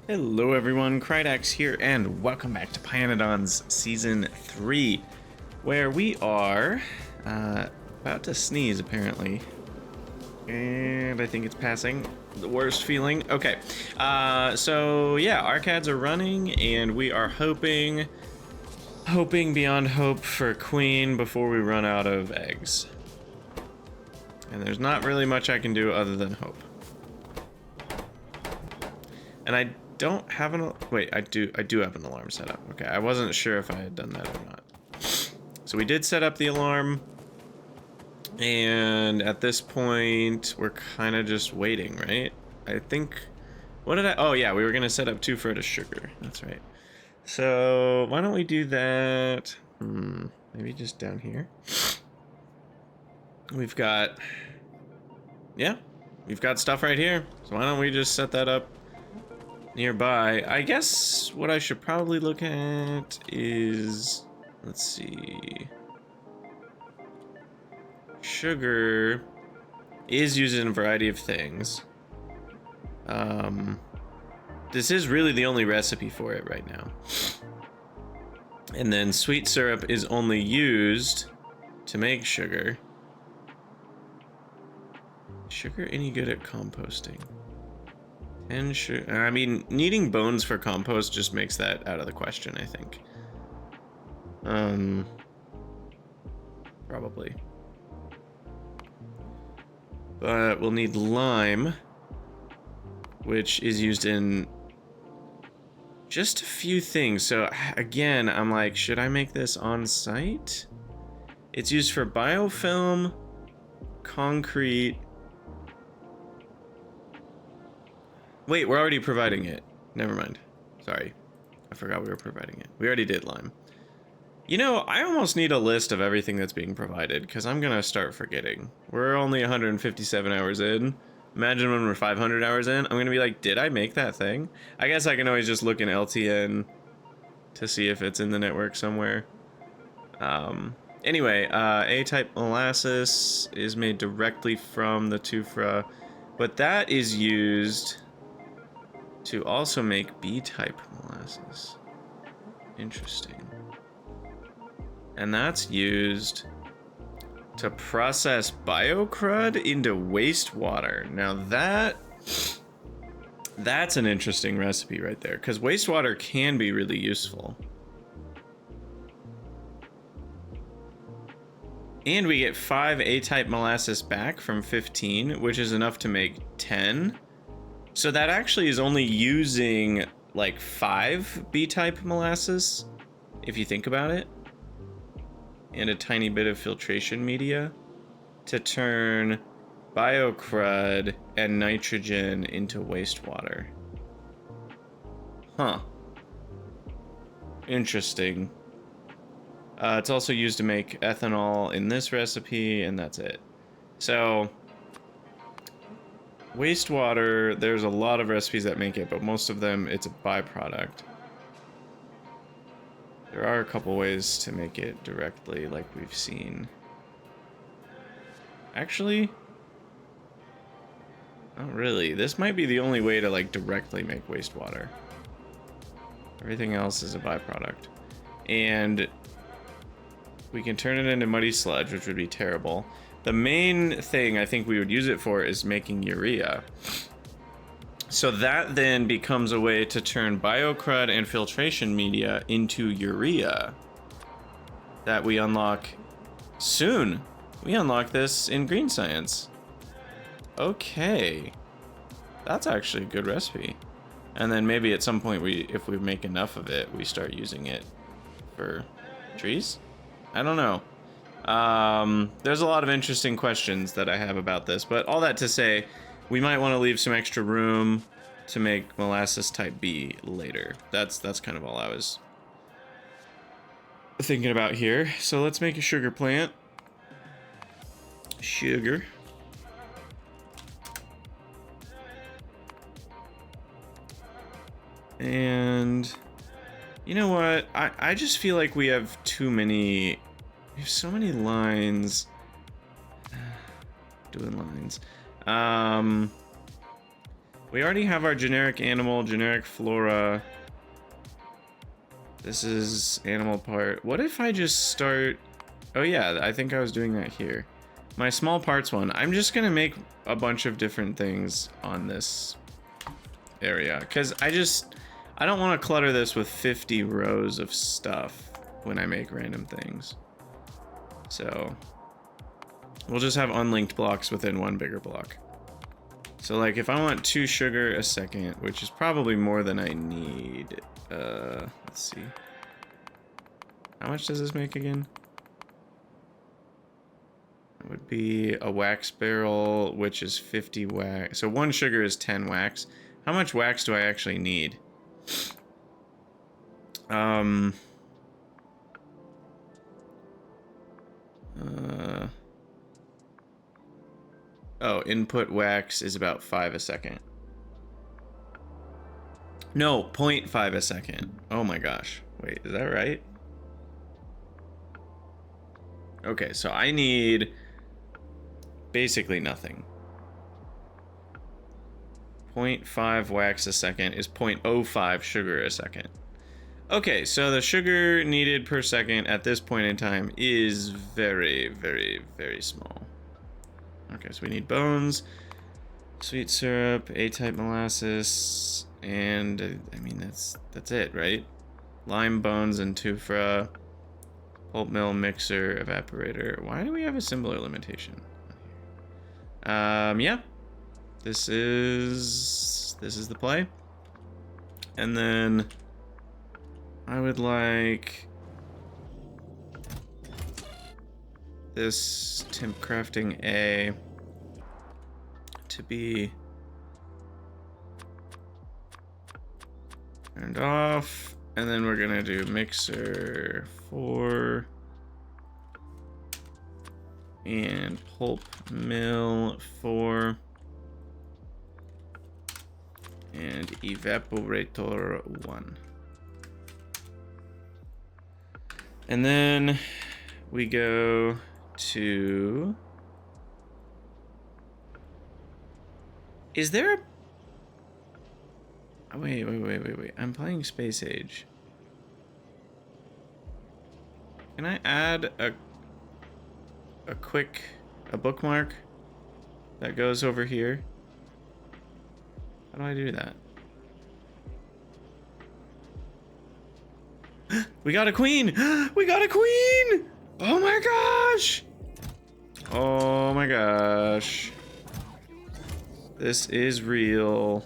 Hello everyone, Krydax here, and welcome back to pYanodon's Season 3, where we are about to sneeze, apparently. And I think it's passing. The worst feeling. Okay, so yeah, ARCADs are running, and we are hoping beyond hope for queen before we run out of eggs. And there's not really much I can do other than hope. And I don't have an, wait, I do have an alarm set up. Okay, I wasn't sure if I had done that or not. So we did set up the alarm, and at this point we're kind of just waiting, right? I think, what did I, oh yeah, we were gonna set up 2 for the sugar, that's right. So why don't we do that? Maybe just down here. We've got, yeah, we've got stuff right here, so why don't we just set that up nearby. I guess what I should probably look at is, let's see, sugar is used in a variety of things. This is really the only recipe for it right now. And then sweet syrup is only used to make sugar. Sugar any good at composting? And I mean, needing bones for compost just makes that out of the question, I think. Probably. But we'll need lime, which is used in just a few things. So again, I'm like, should I make this on site? It's used for biofilm, concrete. Wait, we're already providing it. Never mind. Sorry. I forgot we were providing it. We already did lime. You know, I almost need a list of everything that's being provided, because I'm gonna start forgetting. We're only 157 hours in. Imagine when we're 500 hours in, I'm gonna be like, did I make that thing? I guess I can always just look in LTN to see if it's in the network somewhere. Anyway, A-type molasses is made directly from the tufa, but that is used to also make B-type molasses. Interesting. And that's used to process biocrud into wastewater. Now that's an interesting recipe right there, because wastewater can be really useful. And we get 5 A-type molasses back from 15, which is enough to make 10. So that actually is only using like 5 B-type molasses, if you think about it, and a tiny bit of filtration media to turn biocrud and nitrogen into wastewater. Huh. Interesting. It's also used to make ethanol in this recipe, and that's it. So wastewater, there's a lot of recipes that make it, but most of them, it's a byproduct. There are a couple ways to make it directly, like we've seen. Actually, not really. This might be the only way to like directly make wastewater. Everything else is a byproduct. And we can turn it into muddy sludge, which would be terrible. The main thing I think we would use it for is making urea. So that then becomes a way to turn biocrud and filtration media into urea that we unlock soon. We unlock this in green science. Okay. That's actually a good recipe. And then maybe at some point, if we make enough of it, we start using it for trees? I don't know. There's a lot of interesting questions that I have about this, but all that to say, we might want to leave some extra room to make molasses type B later. That's kind of all I was thinking about here. So let's make a sugar plant. Sugar. And you know what? I just feel like we have too many. We have so many lines. Doing lines. We already have our generic animal, generic flora. This is animal part. What if I just start... Oh yeah, I think I was doing that here. My small parts one. I'm just gonna make a bunch of different things on this area. Because I don't want to clutter this with 50 rows of stuff when I make random things. So we'll just have unlinked blocks within one bigger block. So like if I want 2 sugar a second, which is probably more than I need. Let's see. How much does this make again? It would be a wax barrel, which is 50 wax. So 1 sugar is 10 wax. How much wax do I actually need? Oh, input wax is about 5 a second. No, 0.5 a second. Oh my gosh. Wait, is that right? Okay, so I need basically nothing. 0.5 wax a second is 0.05 sugar a second. Okay, so the sugar needed per second at this point in time is very, very, very small. Okay, so we need bones, sweet syrup, A-type molasses, and I mean that's it, right? Lime bones and tufa, pulp mill, mixer, evaporator. Why do we have a similar limitation? Yeah. This is the play. And then I would like this temp crafting A to be turned off, and then we're gonna do mixer 4 and pulp mill 4 and evaporator 1. And then we go to... Is there a... Oh, wait. I'm playing Space Age. Can I add a bookmark that goes over here? How do I do that? We got a queen! We got a queen! Oh my gosh! Oh my gosh. This is real.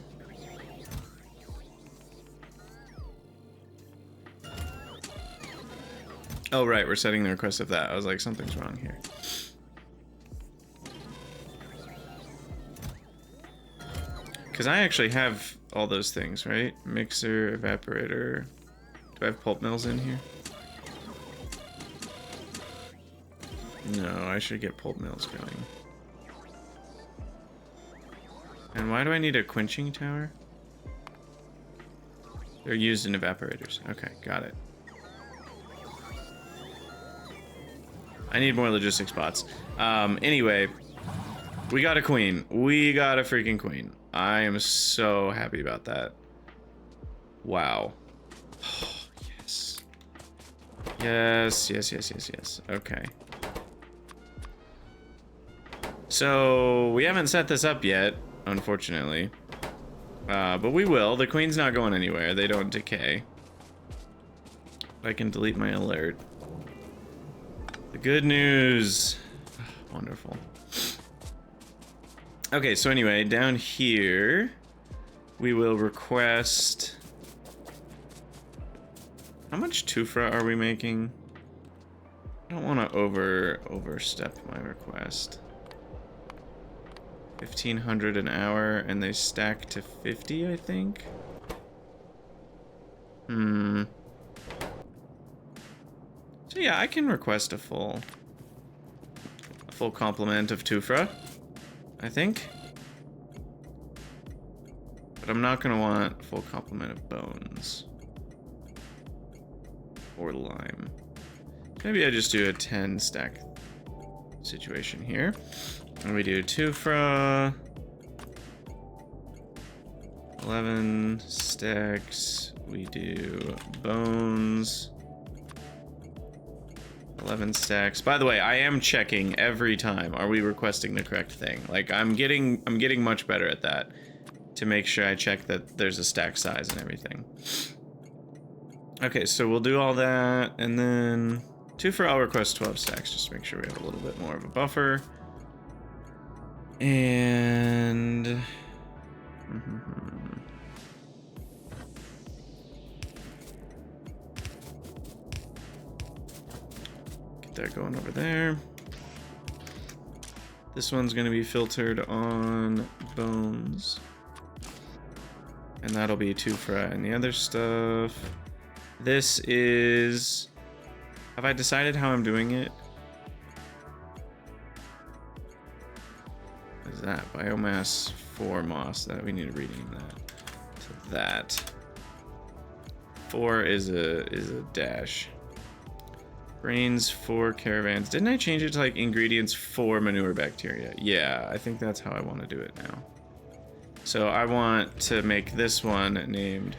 Oh right, we're setting the request of that. I was like, something's wrong here. Because I actually have all those things, right? Mixer, evaporator. Do I have pulp mills in here? No, I should get pulp mills going. And why do I need a quenching tower? They're used in evaporators. Okay, got it. I need more logistics bots. Anyway, we got a queen. We got a freaking queen. I am so happy about that. Wow. Oh, yes. Yes. Okay. So, we haven't set this up yet, unfortunately. But we will. The queen's not going anywhere. They don't decay. I can delete my alert. The good news. Wonderful. Okay, so anyway, down here, we will request... How much tufa are we making? I don't want to overstep my request. 1,500 an hour, and they stack to 50, I think. So yeah, I can request a full complement of tufa, I think. But I'm not gonna want a full complement of bones. Or lime. Maybe I just do a 10 stack situation here. And we do tufa. 11 stacks. We do bones. 11 stacks. By the way, I am checking every time. Are we requesting the correct thing? Like, I'm getting much better at that to make sure I check that there's a stack size and everything. Okay, so we'll do all that, and then 2 for I'll request 12 stacks just to make sure we have a little bit more of a buffer. And get that going over there. This one's going to be filtered on bones. And that'll be 2 fry and the other stuff. This is... Have I decided how I'm doing it? What is that? Biomass 4 moss. That we need to rename that to that. 4 is a dash. Brains 4 caravans. Didn't I change it to like ingredients 4 manure bacteria? Yeah, I think that's how I want to do it now. So I want to make this one named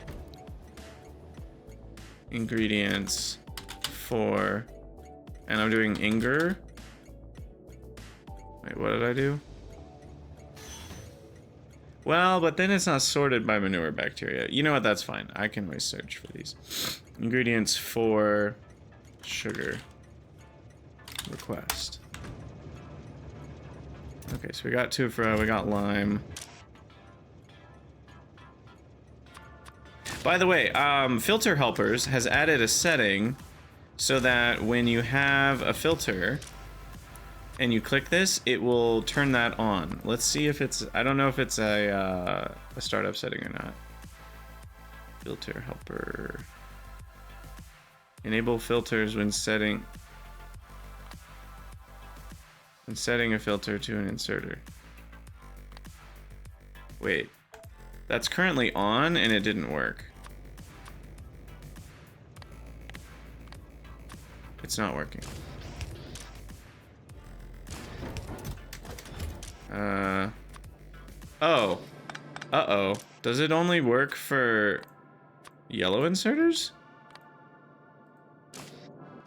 ingredients 4, and I'm doing Inger. Wait, what did I do? Well, but then it's not sorted by manure bacteria. You know what? That's fine. I can always search for these. Ingredients 4 sugar request. Okay, so we got 2 for we got lime. By the way, Filter Helpers has added a setting so that when you have a filter and you click this, it will turn that on. Let's see if it's, I don't know if it's a startup setting or not. Filter Helper. Enable filters when setting a filter to an inserter. Wait, that's currently on and it didn't work. It's not working. Oh. Uh-oh. Does it only work for yellow inserters?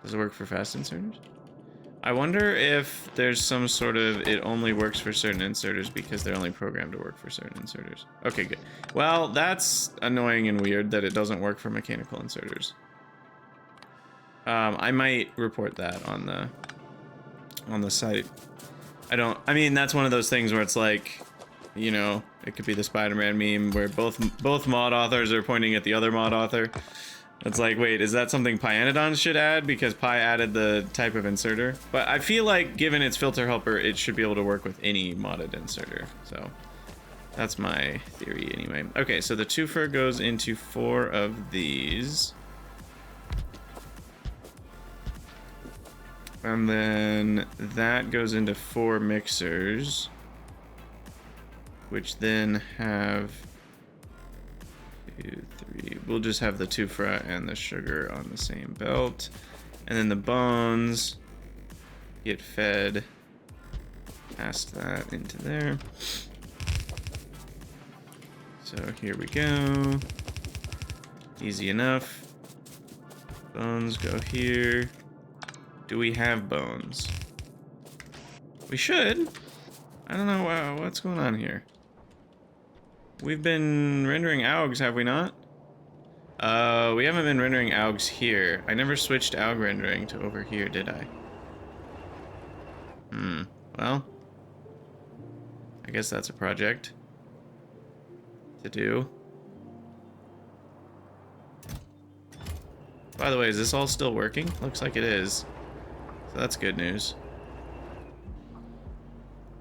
Does it work for fast inserters? I wonder if there's some sort of it only works for certain inserters because they're only programmed to work for certain inserters. Okay, good. Well, that's annoying and weird that it doesn't work for mechanical inserters. I might report that on the site. I mean, that's one of those things where it's like, you know, it could be the Spider-Man meme where both mod authors are pointing at the other mod author. It's like, wait, is that something pyanodon's should add because Pi added the type of inserter? But I feel like given its filter helper, it should be able to work with any modded inserter. So that's my theory anyway. Okay, so the 2 fur goes into 4 of these. And then that goes into 4 mixers, which then have 2, 3. We'll just have the 2 fry and the sugar on the same belt. And then the bones get fed past that into there. So here we go. Easy enough. Bones go here. Do we have bones? We should. I don't know what's going on here. We've been rendering AUGs, have we not? We haven't been rendering AUGs here. I never switched AUG rendering to over here, did I? Well, I guess that's a project to do. By the way, is this all still working? Looks like it is. So that's good news.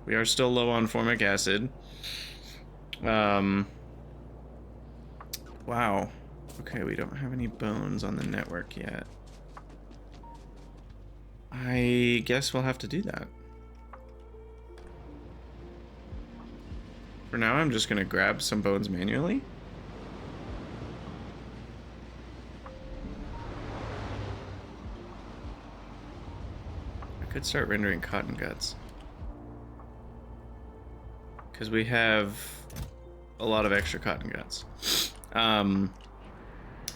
We are still low on formic acid. Wow. Okay, we don't have any bones on the network yet. I guess we'll have to do that. For now, I'm just gonna grab some bones manually. I could start rendering cotton guts. Because we have a lot of extra cotton guts.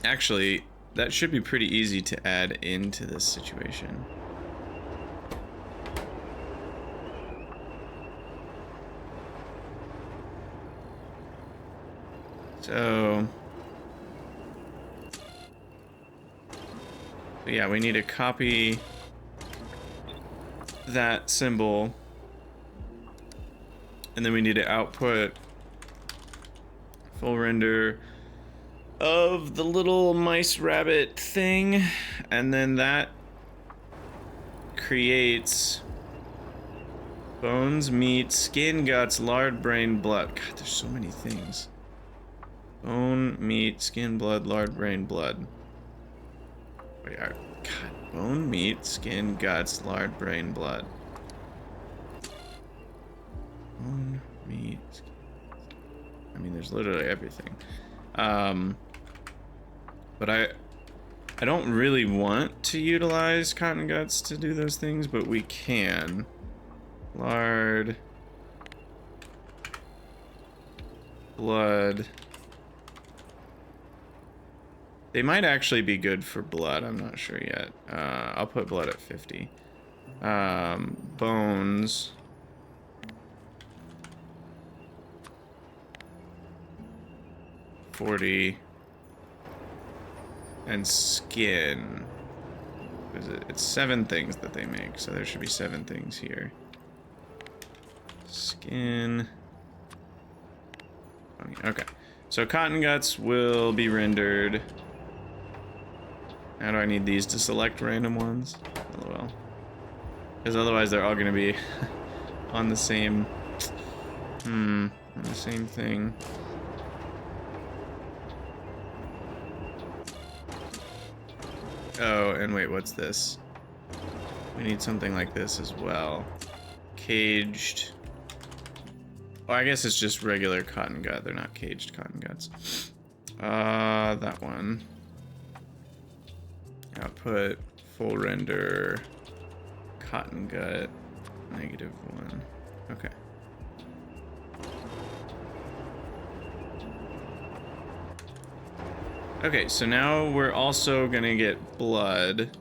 Actually, that should be pretty easy to add into this situation. So yeah, we need to copy that symbol, and then we need to output full render of the little mice rabbit thing, and then that creates bones, meat, skin, guts, lard, brain, blood. God, there's so many things. Bone, meat, skin, blood, lard, brain, blood. Wait, God, bone, meat, skin, guts, lard, brain, blood. Bone, meat, skin. I mean, there's literally everything. But I don't really want to utilize cotton guts to do those things, but we can. Lard, blood. They might actually be good for blood. I'm not sure yet. I'll put blood at 50. Bones. $40. And skin. It's 7 things that they make, so there should be 7 things here. Skin. Okay. So cotton guts will be rendered. How do I need these to select random ones? LOL. Because otherwise they're all going to be on the same... on the same thing. Oh, and wait, what's this? We need something like this as well. Caged. Oh, I guess it's just regular cotton gut. They're not caged cotton guts. That one. Output, full render, cotton gut, -1. Okay. Okay, so now we're also gonna get blood,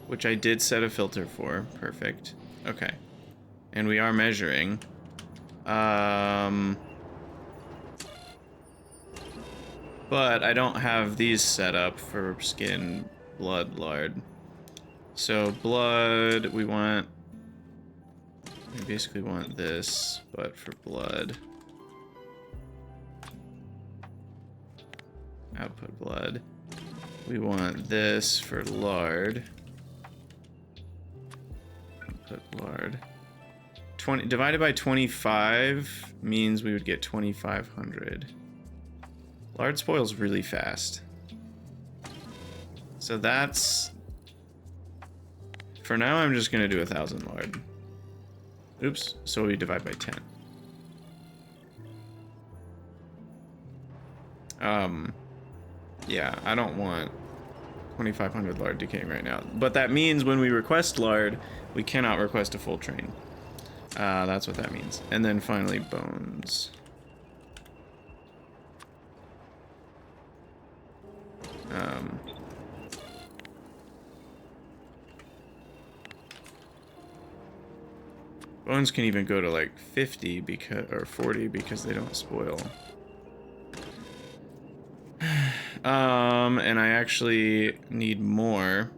which I did set a filter for. Perfect. Okay. And we are measuring. But I don't have these set up for skin, blood, lard. So blood, we basically want this, but for blood. Output blood. We want this for lard. Output lard. 20 divided by 25 means we would get 2,500. Lard spoils really fast. So that's... For now, I'm just gonna do 1,000 lard. Oops, so we divide by 10. Yeah, I don't want 2,500 lard decaying right now. But that means when we request lard, we cannot request a full train. That's what that means. And then finally, bones. Bones can even go to like 50 because, or 40 because they don't spoil. And I actually need more.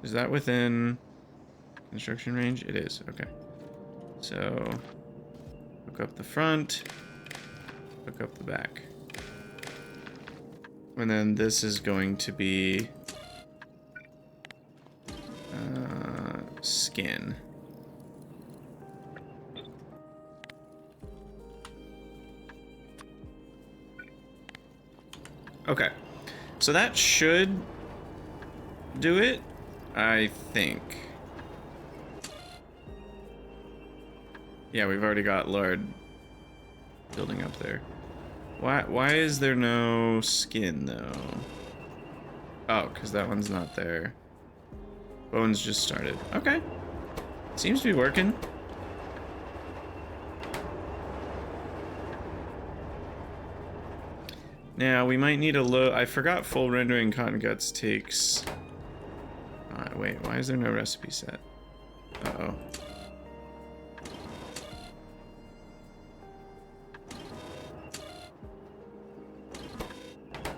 Is that within construction range? It is, okay. So, hook up the front, hook up the back. And then this is going to be skin. Okay, so that should do it, I think. Yeah, we've already got lard building up there. Why is there no skin though? Oh, because that one's not there. Bones just started. Okay. Seems to be working. Now, we might need a low... I forgot full rendering cotton guts takes... wait, why is there no recipe set? Uh-oh.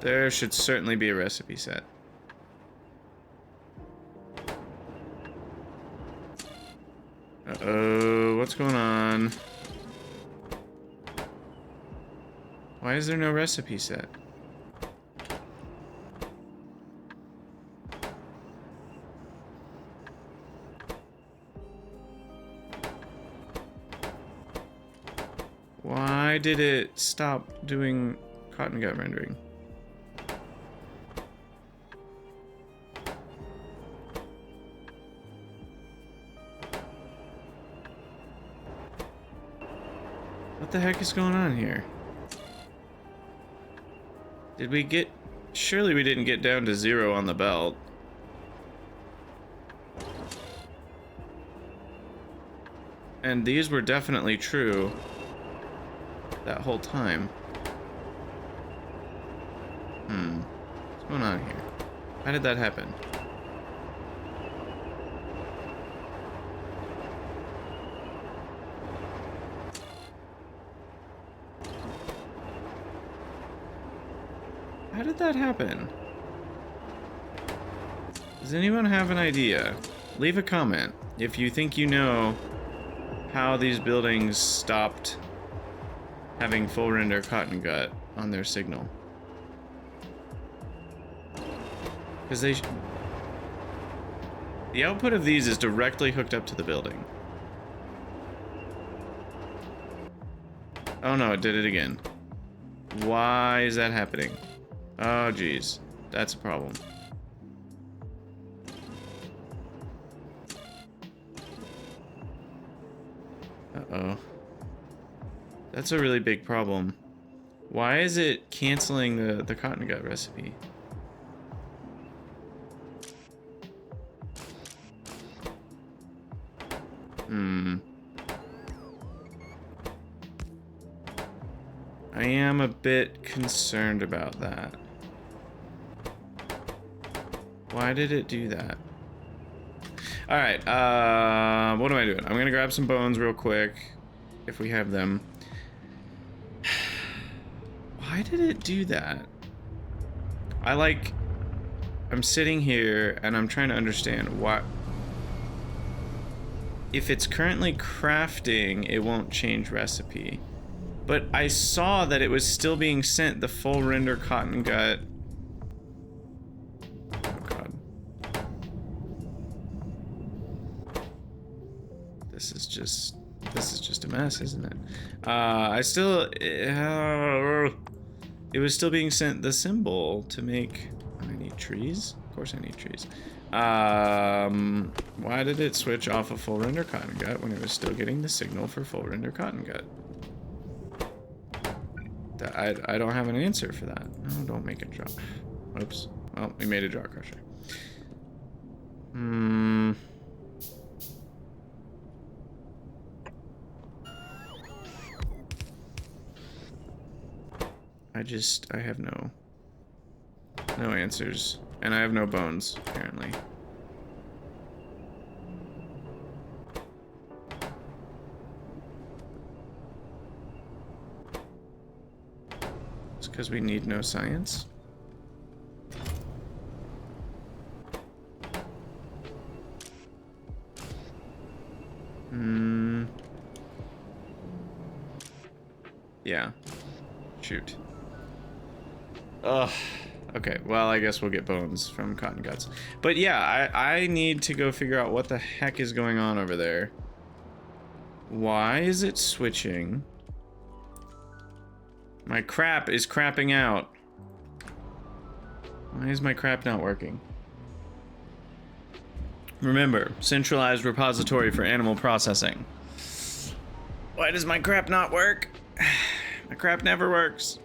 There should certainly be a recipe set. Uh-oh, what's going on? Why is there no recipe set? Why did it stop doing cotton gut rendering? What the heck is going on here? Did we get... Surely we didn't get down to 0 on the belt. And these were definitely true that whole time. What's going on here? How did that happen? How did that happen? Does anyone have an idea? Leave a comment if you think you know how these buildings stopped having full render cotton gut on their signal. Because the output of these is directly hooked up to the building. Oh no, it did it again. Why is that happening? Oh geez, that's a problem. Uh-oh. That's a really big problem. Why is it canceling the cotton gut recipe? I am a bit concerned about that. Why did it do that? Alright, what am I doing? I'm gonna grab some bones real quick, if we have them. Why did it do that? I'm sitting here and I'm trying to understand why. If it's currently crafting, it won't change recipe. But I saw that it was still being sent the full render cotton gut. Oh god. This is just a mess, isn't it? It was still being sent the symbol to make... I need trees? Of course I need trees. Why did it switch off of full render cotton gut when it was still getting the signal for full render cotton gut? I don't have an answer for that. No, don't make it drop. Oops. Well, we made a jaw crusher. I have no answers. And I have no bones, apparently. It's because we need no science. Yeah. Shoot. Ugh. Okay, well, I guess we'll get bones from cotton guts. But yeah, I need to go figure out what the heck is going on over there. Why is it switching? My crap is crapping out. Why is my crap not working? Remember, centralized repository for animal processing. Why does my crap not work? My crap never works.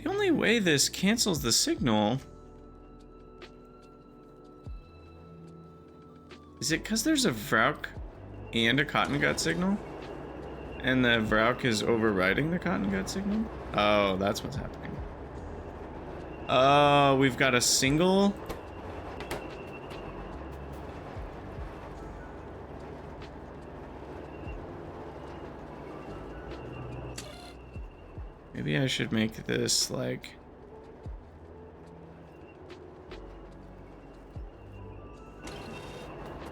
The only way this cancels the signal... Is it because there's a Vrauk and a cotton gut signal? And the Vrauk is overriding the cotton gut signal? Oh, that's what's happening. Oh, we've got a single... Maybe I should make this like...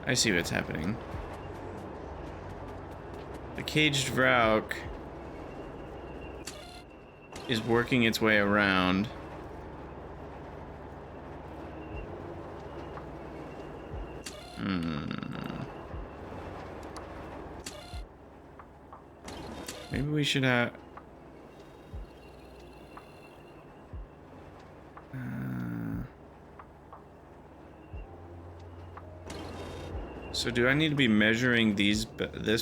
I see what's happening. The caged Vrauk is working its way around. Maybe we should have... So do I need to be measuring this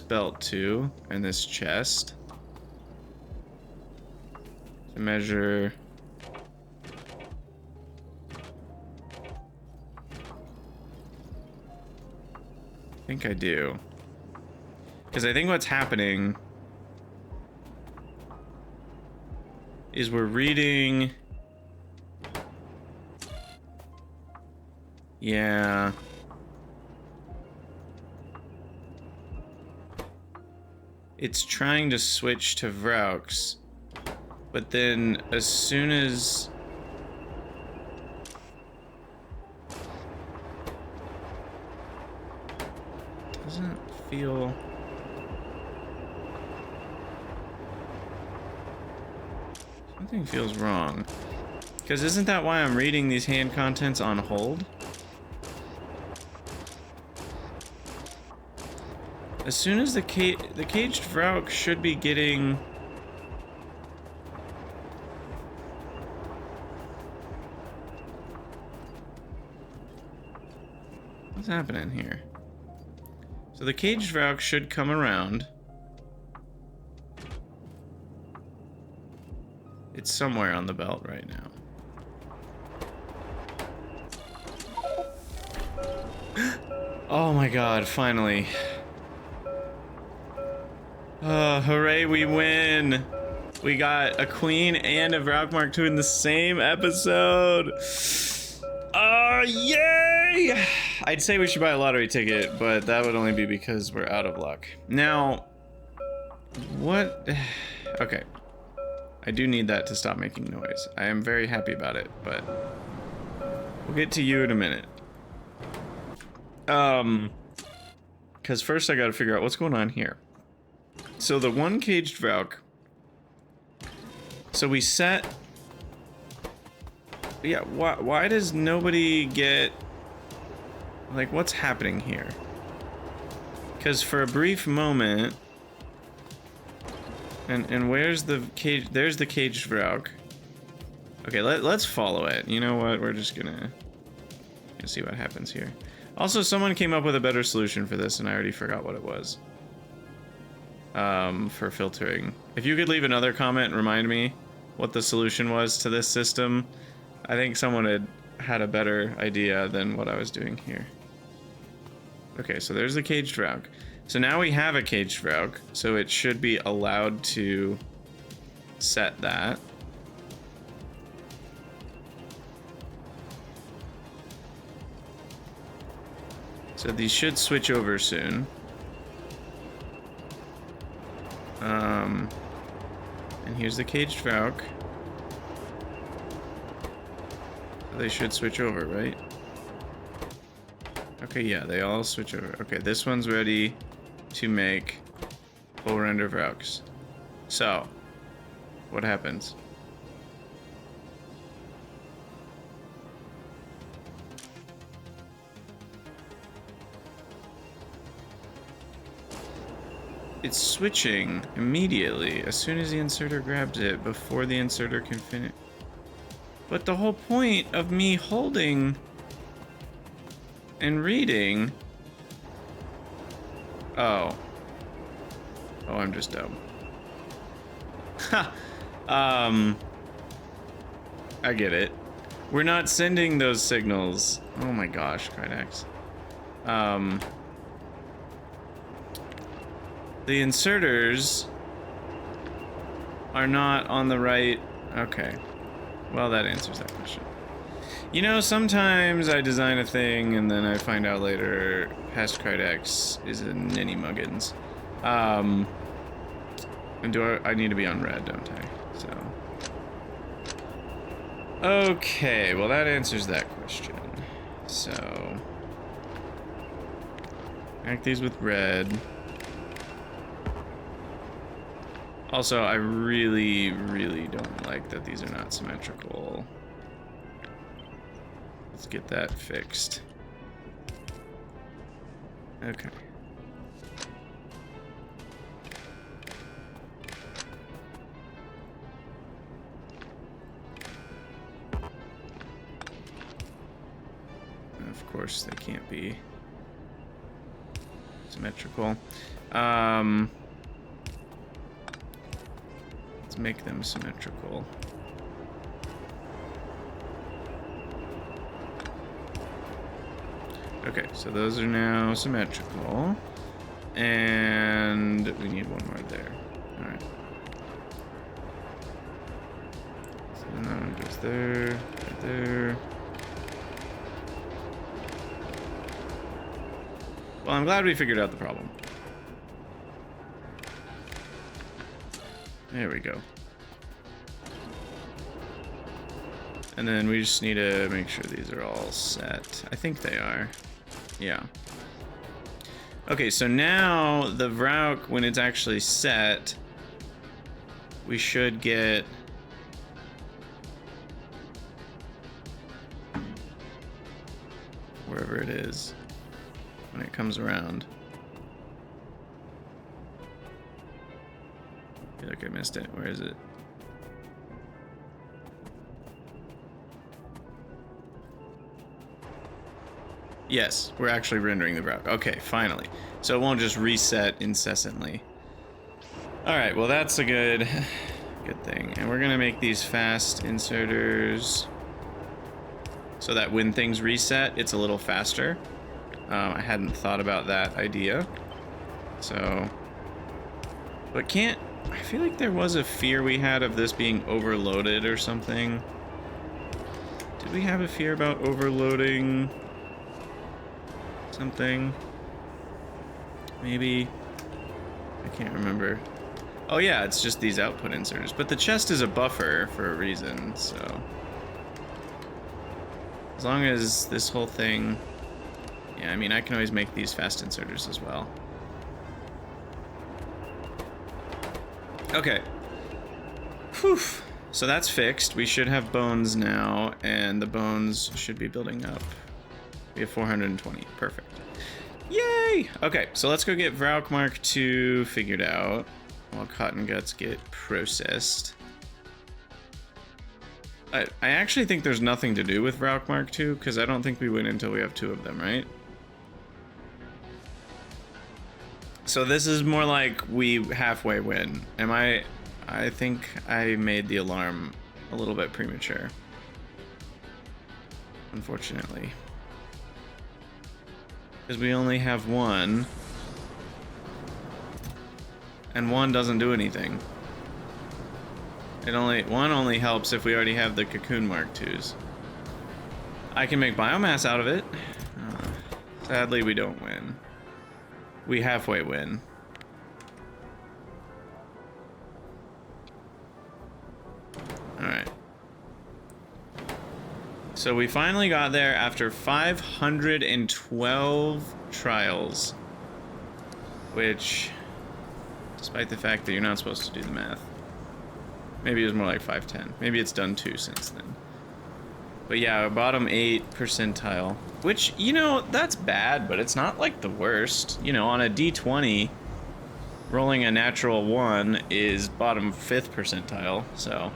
belt too, and this chest? To measure... I think I do. Because I think what's happening is we're reading... Yeah... It's trying to switch to Vrauks, but then as soon as... Doesn't feel... Something feels wrong. Because isn't that why I'm reading these hand contents on hold? As soon as the caged Vrauk should be getting... What's happening here? So the caged Vrauk should come around. It's somewhere on the belt right now. Oh my god, finally. Hooray, we win! We got a Queen and a Vrauk Mark II in the same episode! Yay! I'd say we should buy a lottery ticket, but that would only be because we're out of luck. Now, what... Okay. I do need that to stop making noise. I am very happy about it, but... We'll get to you in a minute. Because first I gotta figure out what's going on here. So the one caged Vrauk. So we set... Yeah, why does nobody get... Like, what's happening here? Because for a brief moment... And where's the cage? There's the caged Vrauk. Okay, let's follow it. You know what? We're just gonna see what happens here. Also, someone came up with a better solution for this, and I already forgot what it was. For filtering. If you could leave another comment and remind me what the solution was to this system, I think someone had a better idea than what I was doing here. Okay, so there's the caged Vrauk. So now we have a caged Vrauk, so it should be allowed to set that. So these should switch over soon. And here's the caged Vrauk. They should switch over, right? Okay, yeah, they all switch over. Okay, this one's ready to make full render Vrauks. So, what happens? It's switching immediately as soon as the inserter grabs it before the inserter can finish. But the whole point of me holding and reading... Oh, I'm just dumb. Ha! I get it. We're not sending those signals. Oh my gosh, Kydex. The inserters are not on the right... Okay. Well, that answers that question. You know, sometimes I design a thing and then I find out later past Kydex is a ninny muggins. And I need to be on red, don't I? So... Okay, well that answers that question. So... Act these with red. Also, I really, really don't like that these are not symmetrical. Let's get that fixed. Okay. Of course, they can't be symmetrical. Let's make them symmetrical. Okay, so those are now symmetrical. And we need one more there. Alright. So then that one goes there, right there. Well, I'm glad we figured out the problem. There we go. And then we just need to make sure these are all set. I think they are. Yeah. Okay, so now the Vrauk, when it's actually set, we should get... wherever it is when it comes around. I feel like I missed it. Where is it? Yes, we're actually rendering the Vrauk. Okay, finally. So it won't just reset incessantly. Alright, well that's a good thing. And we're gonna make these fast inserters so that when things reset, it's a little faster. I hadn't thought about that idea. So... But can't... I feel like there was a fear we had of this being overloaded or something. Did we have a fear about overloading something? Maybe? I can't remember. Oh yeah, it's just these output inserters. But the chest is a buffer for a reason, so... As long as this whole thing... Yeah, I mean, I can always make these fast inserters as well. Okay. Whew. So that's fixed. We should have bones now, and the bones should be building up. We have 420. Perfect. Yay! Okay, so let's go get Vrauk Mark II figured out while cotton guts get processed. I actually think there's nothing to do with Vrauk Mark II, because I don't think we win until we have 2 of them, right? So this is more like we halfway win. I think I made the alarm a little bit premature. Unfortunately. Because we only have 1. And 1 doesn't do anything. One only helps if we already have the Cocoon Mark IIs. I can make biomass out of it. Sadly, we don't win. We halfway win. Alright. So we finally got there after 512 trials. Which, despite the fact that you're not supposed to do the math. Maybe it was more like 510. Maybe it's done 2 since then. But yeah, bottom 8 percentile. Which, you know, that's bad, but it's not like the worst. You know, on a D20, rolling a natural 1 is bottom 5th percentile, so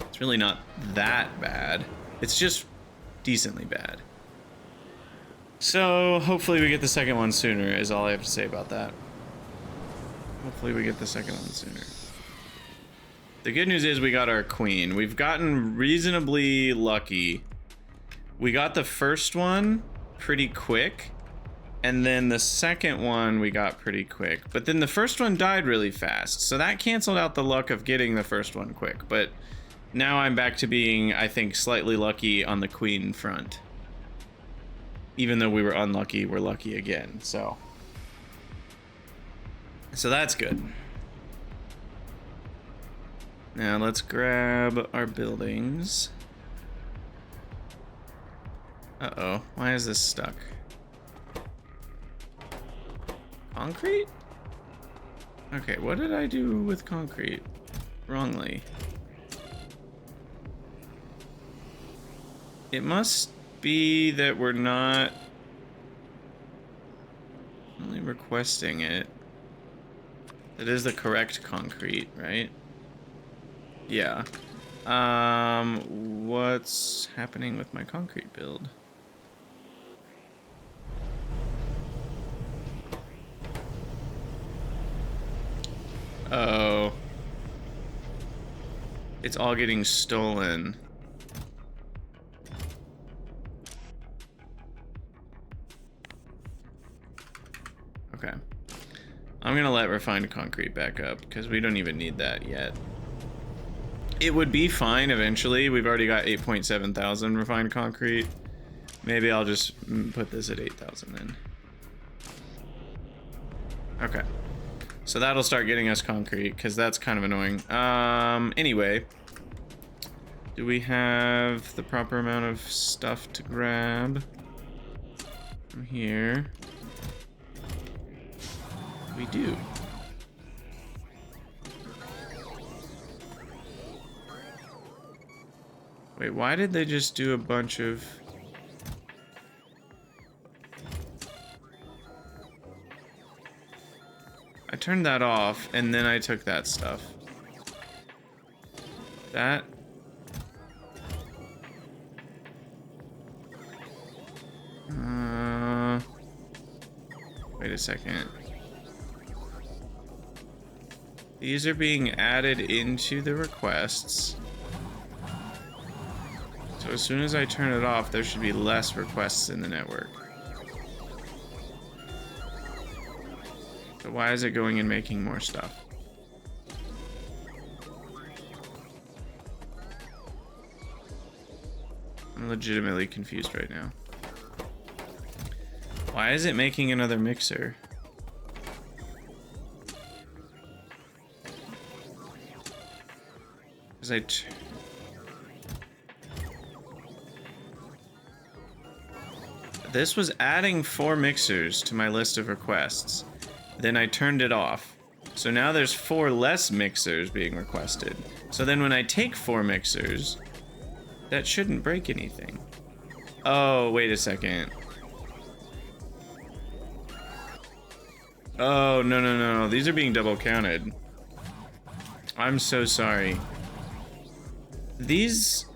it's really not that bad. It's just decently bad. So hopefully we get the second one sooner, is all I have to say about that. Hopefully we get the second one sooner. The good news is we got our queen. We've gotten reasonably lucky. We got the first one pretty quick, and then the second one we got pretty quick. But then the first one died really fast, so that canceled out the luck of getting the first one quick. But now I'm back to being, I think, slightly lucky on the queen front. Even though we were unlucky, we're lucky again, so that's good. Now let's grab our buildings. Uh-oh, why is this stuck? Concrete? Okay, what did I do with concrete wrongly? It must be that we're not only requesting it. It is the correct concrete, right? Yeah. What's happening with my concrete build? Oh. It's all getting stolen. Okay. I'm gonna let refined concrete back up because we don't even need that yet. It would be fine eventually. We've already got 8.7 thousand refined concrete. Maybe I'll just put this at 8,000 then. Okay. So that'll start getting us concrete because that's kind of annoying. Anyway. Do we have the proper amount of stuff to grab from here? We do. Wait, why did they just do a bunch of... I turned that off, and then I took that stuff. That... Wait a second. These are being added into the requests. So as soon as I turn it off, there should be less requests in the network. So why is it going and making more stuff? I'm legitimately confused right now. Why is it making another mixer? Because this was adding 4 mixers to my list of requests. Then I turned it off. So now there's 4 less mixers being requested. So then when I take 4 mixers, that shouldn't break anything. Oh, wait a second. Oh, no. These are being double counted. I'm so sorry. These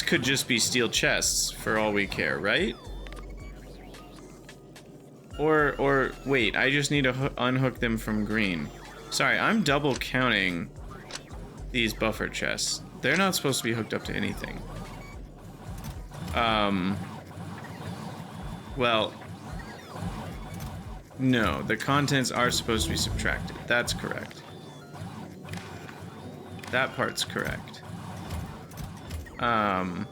could just be steel chests for all we care, right? Or wait, I just need to unhook them from green. Sorry, I'm double counting these buffer chests. They're not supposed to be hooked up to anything. Well, no, the contents are supposed to be subtracted. That's correct. That part's correct. And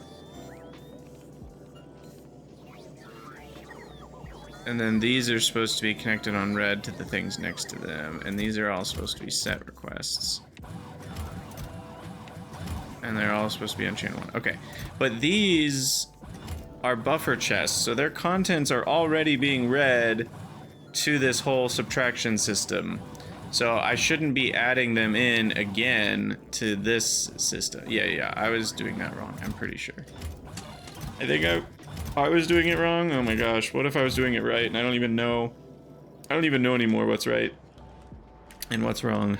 then these are supposed to be connected on red to the things next to them, and these are all supposed to be set requests. And they're all supposed to be on channel 1. Okay, but these are buffer chests, so their contents are already being read to this whole subtraction system. So I shouldn't be adding them in again to this system. Yeah, I was doing that wrong, I'm pretty sure. I think I was doing it wrong? Oh my gosh, what if I was doing it right and I don't even know? I don't even know anymore what's right and what's wrong.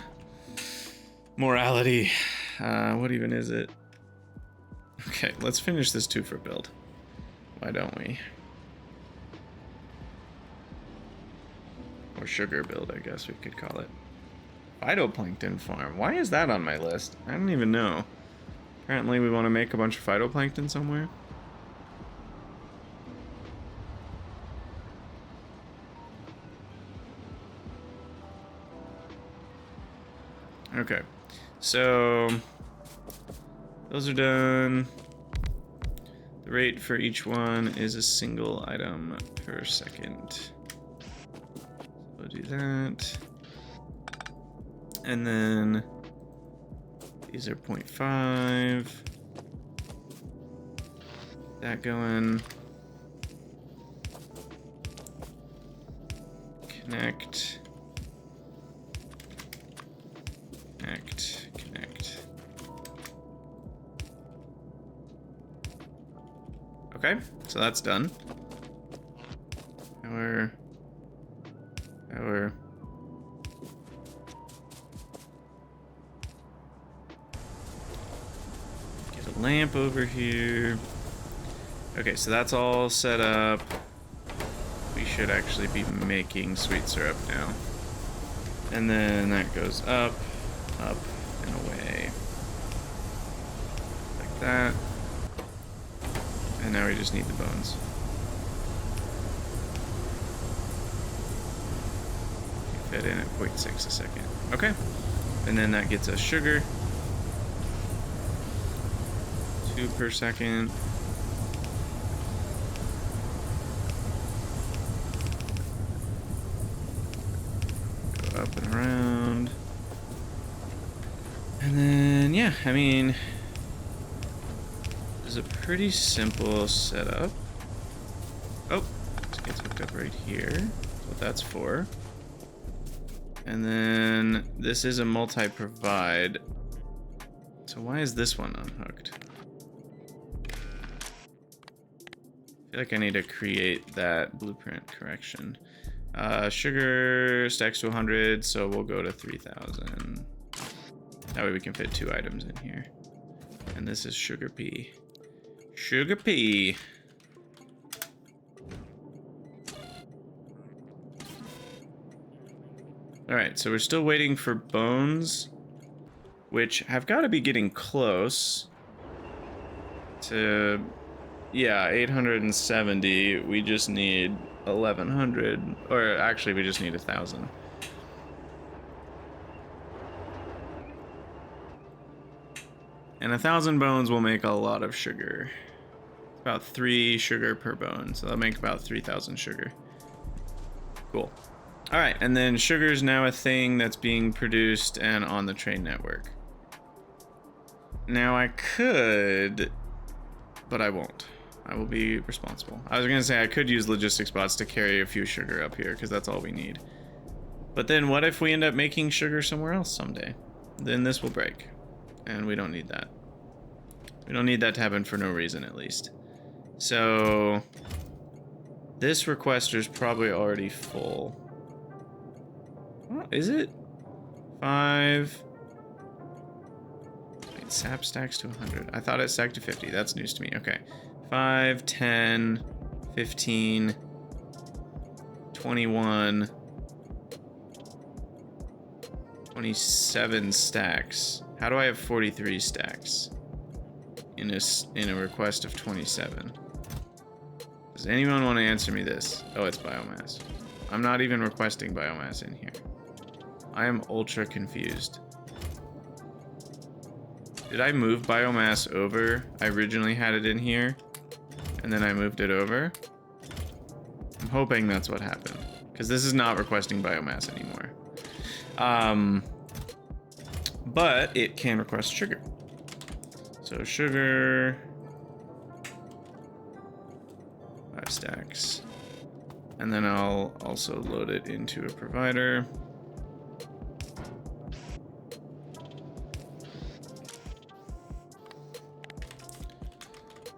Morality. What even is it? Okay, let's finish this 2 for build. Why don't we? Or sugar build, I guess we could call it. Phytoplankton farm. Why is that on my list? I don't even know. Apparently we want to make a bunch of phytoplankton somewhere. Okay, so those are done. The rate for each one is a single item per second. So we'll do that. And then these are 0.5. That going. Connect. Connect. Okay, so that's done. Power. Get a lamp over here. Okay, so that's all set up. We should actually be making sweet syrup now. And then that goes up, and away. Like that. And now we just need the bones. Fit in at 0.6 a second. Okay. And then that gets us sugar. 2 per second. Go up and around. And then, yeah, I mean, it's a pretty simple setup. Oh, it gets hooked up right here. That's what that's for. And then this is a multi-provide. So why is this one unhooked? I feel like I need to create that blueprint correction. Sugar stacks to 100, so we'll go to 3,000. That way we can fit 2 items in here. And this is sugar pea. Sugar pea. Alright, so we're still waiting for bones, which have got to be getting close to, yeah, 870. We just need 1,100, or actually we just need 1,000. And 1,000 bones will make a lot of sugar. About 3 sugar per bone, so that'll make about 3,000 sugar. Cool. All right, and then sugar is now a thing that's being produced and on the train network. Now I could, but I won't. I will be responsible. I was gonna say I could use logistics bots to carry a few sugar up here because that's all we need. But then what if we end up making sugar somewhere else someday? Then this will break, and we don't need that. We don't need that to happen for no reason, at least. So this requester's probably already full. Oh, is it? 5. Wait, sap stacks to 100. I thought it stacked to 50. That's news to me. Okay. 5, 10, 15, 21, 27 stacks. How do I have 43 stacks in a request of 27? Does anyone want to answer me this? Oh, it's biomass. I'm not even requesting biomass in here. I am ultra confused. Did I move biomass over? I originally had it in here, and then I moved it over. I'm hoping that's what happened, because this is not requesting biomass anymore. But it can request sugar. So sugar, 5 stacks. And then I'll also load it into a provider.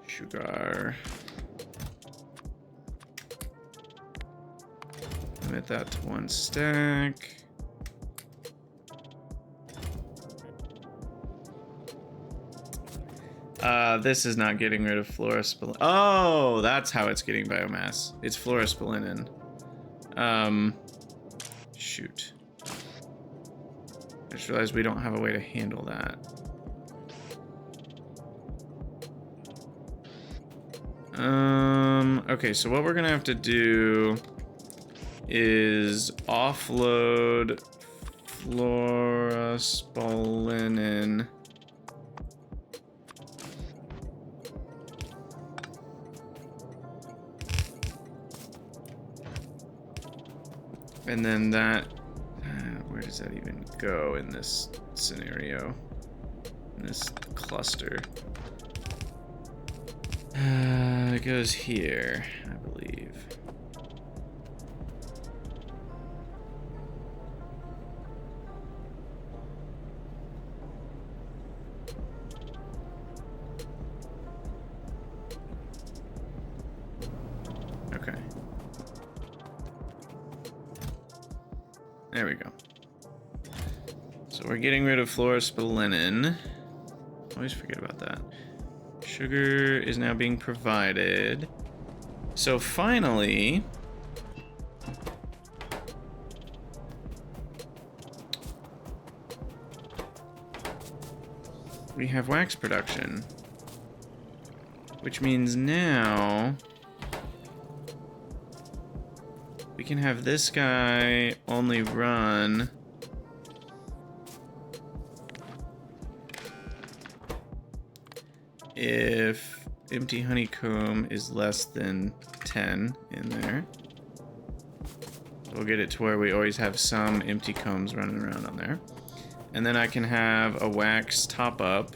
Sugar. Limit that to 1 stack. This is not getting rid of fluorospilin. Oh, that's how it's getting biomass. It's fluorospilin. Shoot. I just realized we don't have a way to handle that. Okay, so what we're gonna have to do is offload fluorospolinen. And then that, where does that even go in this scenario? In this cluster? It goes here, I believe. Okay. There we go. So we're getting rid of fluorospolinen. Always forget about that. Sugar is now being provided. So finally, we have wax production, which means now we can have this guy only run if empty honeycomb is less than 10 in there. We'll get it to where we always have some empty combs running around on there. And then I can have a wax top up.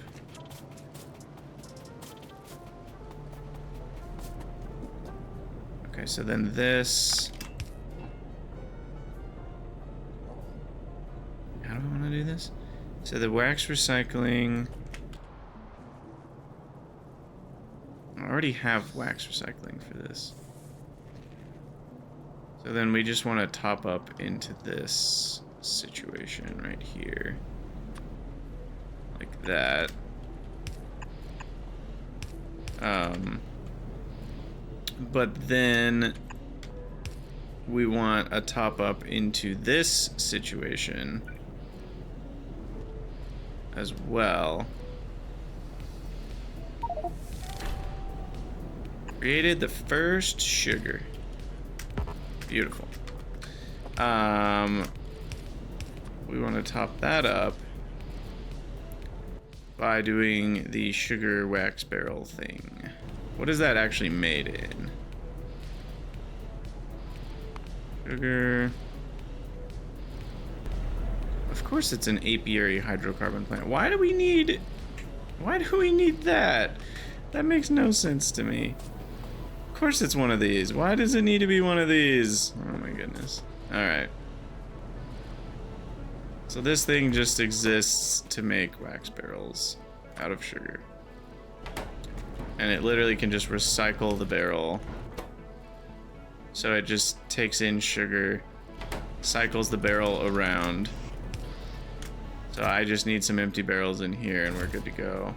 Okay, so then this... How do I want to do this? So the wax recycling... I already have wax recycling for this. So then we just want to top up into this situation right here. Like that. But then we want a top up into this situation as well. Created the first sugar. Beautiful. We want to top that up by doing the sugar wax barrel thing. What is that actually made in? Sugar. Of course it's an apiary hydrocarbon plant. Why do we need that? That makes no sense to me. Of course it's one of these. Why does it need to be one of these? Oh my goodness. Alright. So this thing just exists to make wax barrels out of sugar. And it literally can just recycle the barrel. So it just takes in sugar, cycles the barrel around. So I just need some empty barrels in here and we're good to go.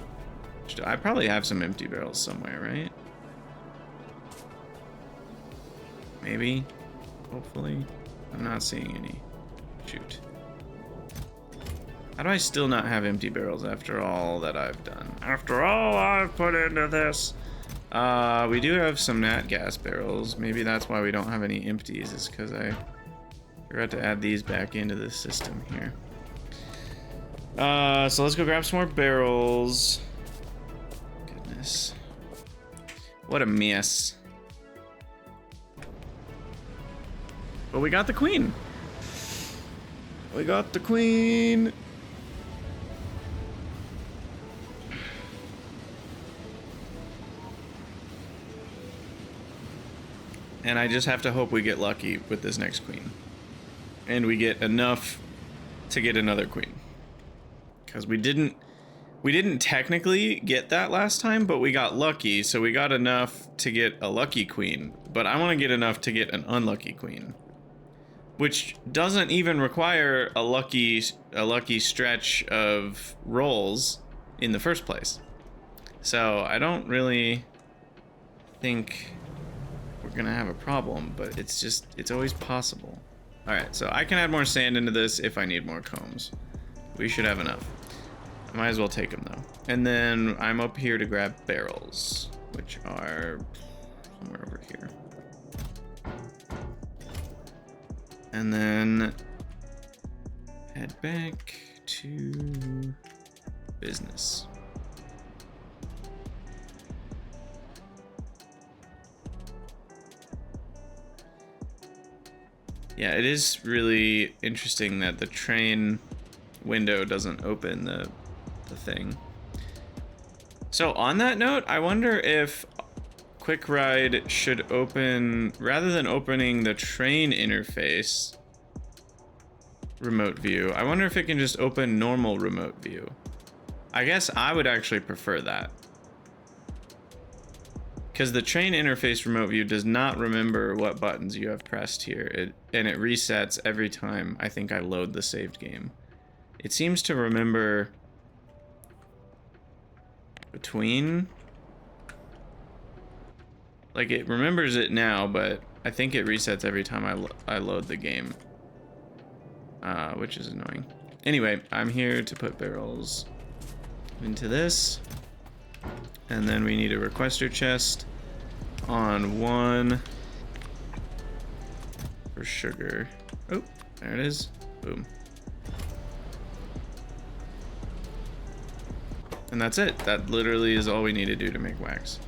I probably have some empty barrels somewhere, right? Maybe, hopefully. I'm not seeing any. Shoot. How do I still not have empty barrels after all that I've done? After all I've put into this. We do have some nat gas barrels. Maybe that's why we don't have any empties, is because I forgot to add these back into the system here. So let's go grab some more barrels. Goodness. What a mess. But we got the queen. We got the queen. And I just have to hope we get lucky with this next queen. And we get enough to get another queen. Because we didn't technically get that last time, but we got lucky, so we got enough to get a lucky queen. But I want to get enough to get an unlucky queen. Which doesn't even require a lucky stretch of rolls in the first place. So I don't really think we're gonna have a problem, but it's always possible. All right, so I can add more sand into this if I need more combs. We should have enough. I might as well take them though. And then I'm up here to grab barrels, which are somewhere over here. And then head back to business. Yeah, it is really interesting that the train window doesn't open the thing. So on that note, I wonder if Quick Ride should open, rather than opening the train interface remote view, I wonder if it can just open normal remote view. I guess I would actually prefer that. Because the train interface remote view does not remember what buttons you have pressed here, and it resets every time I think I load the saved game. It seems to remember between, like it remembers it now, but I think it resets every time I load the game, which is annoying. Anyway, I'm here to put barrels into this. And then we need a requester chest on 1 for sugar. Oh, there it is. Boom. And that's it. That literally is all we need to do to make wax.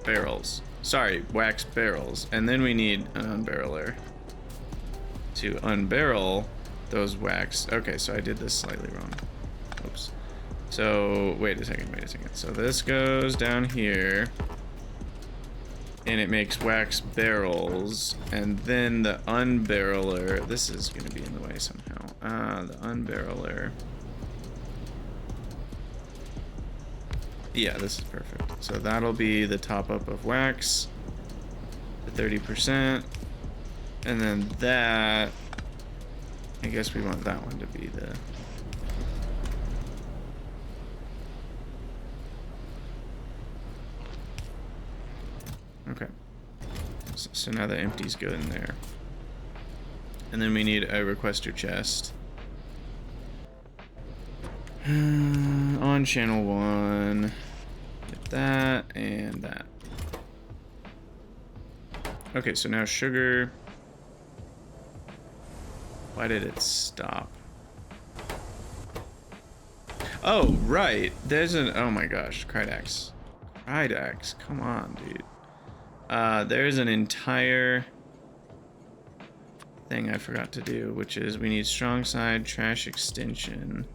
Barrels. Sorry, wax barrels. And then we need an unbarreler to unbarrel those wax. Okay, so I did this slightly wrong. Oops. So, wait a second. So this goes down here, and it makes wax barrels, and then the unbarreler, this is gonna be in the way somehow. The unbarreler. Yeah, this is perfect. So that'll be the top up of wax, the 30%, and then that, I guess we want that one to be the, okay, so now the empty's good in there. And then we need a requester chest. On channel 1. Get that and that. Okay, so now sugar. Why did it stop? Oh, right. There's an, oh my gosh, Krydax. Krydax, come on, dude. There's an entire thing I forgot to do, which is we need strong side trash extension.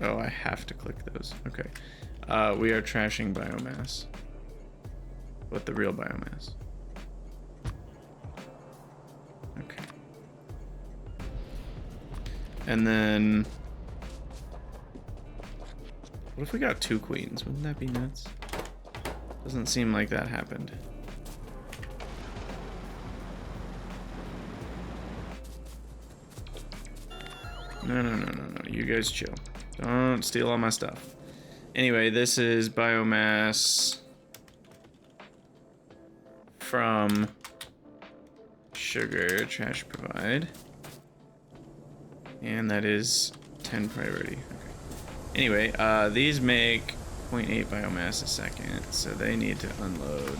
Oh, I have to click those. Okay. We are trashing biomass. What the real biomass? Okay. And then, what if we got 2 queens? Wouldn't that be nuts? Doesn't seem like that happened. No. You guys chill. Don't steal all my stuff. Anyway, this is biomass from sugar, trash provide. And that is 10 priority. Okay. Anyway, these make 0.8 biomass a second, so they need to unload.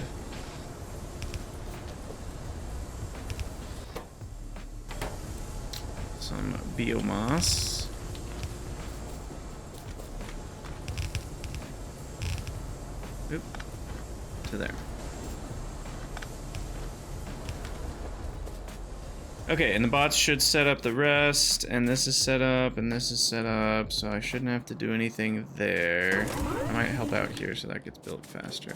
Some biomass. Oop. To there. Okay, and the bots should set up the rest, and this is set up, and this is set up, so I shouldn't have to do anything there. I might help out here so that gets built faster.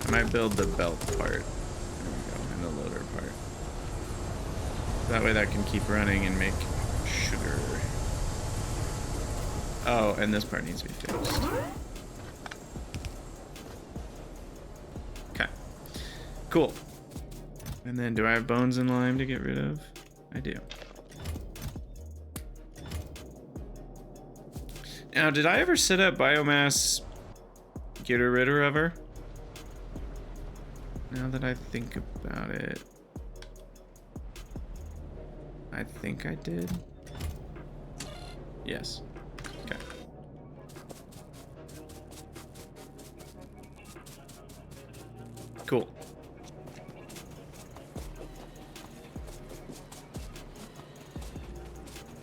I might build the belt part. There we go, and the loader part. That way that can keep running and make sugar. Oh, and this part needs to be fixed. Okay. Cool. And then, do I have bones and lime to get rid of? I do. Now, did I ever set up biomass getter ritter ever? Now that I think about it, I think I did. Yes. Okay. Cool.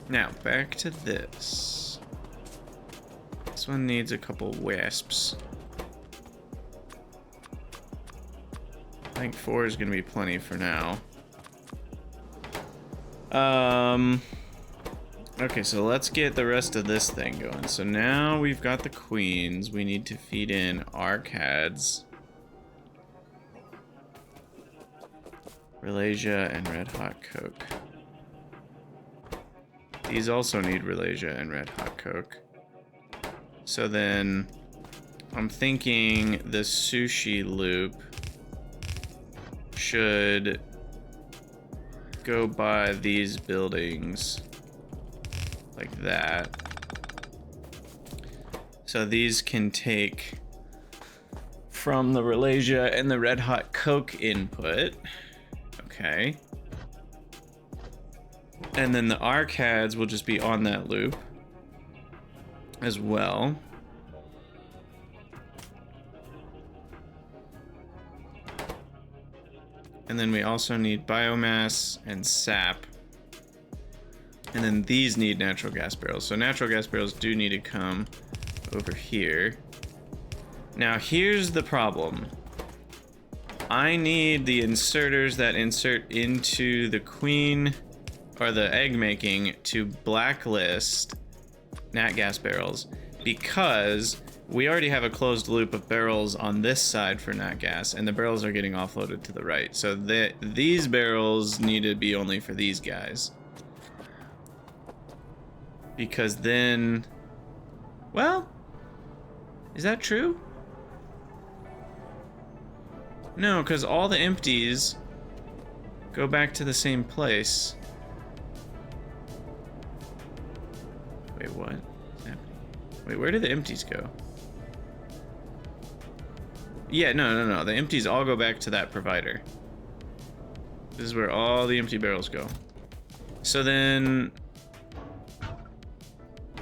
Now, back to this. This one needs a couple wasps. I think 4 is going to be plenty for now. Okay, so let's get the rest of this thing going. So now we've got the queens. We need to feed in our cads. Relasia and Red Hot Coke. These also need Relasia and Red Hot Coke. So then I'm thinking the sushi loop should go by these buildings like that. So these can take from the Relasia and the Red Hot Coke input. Okay. And then the arcads will just be on that loop as well. And then we also need biomass and sap. And then these need natural gas barrels. So natural gas barrels do need to come over here. Now here's the problem. I need the inserters that insert into the queen or the egg making to blacklist nat gas barrels, because we already have a closed loop of barrels on this side for nat gas, and the barrels are getting offloaded to the right. So these barrels need to be only for these guys. Because then, well, is that true? No, because all the empties go back to the same place. Wait, what? Wait, where did the empties go? Yeah, no. The empties all go back to that provider. This is where all the empty barrels go. So then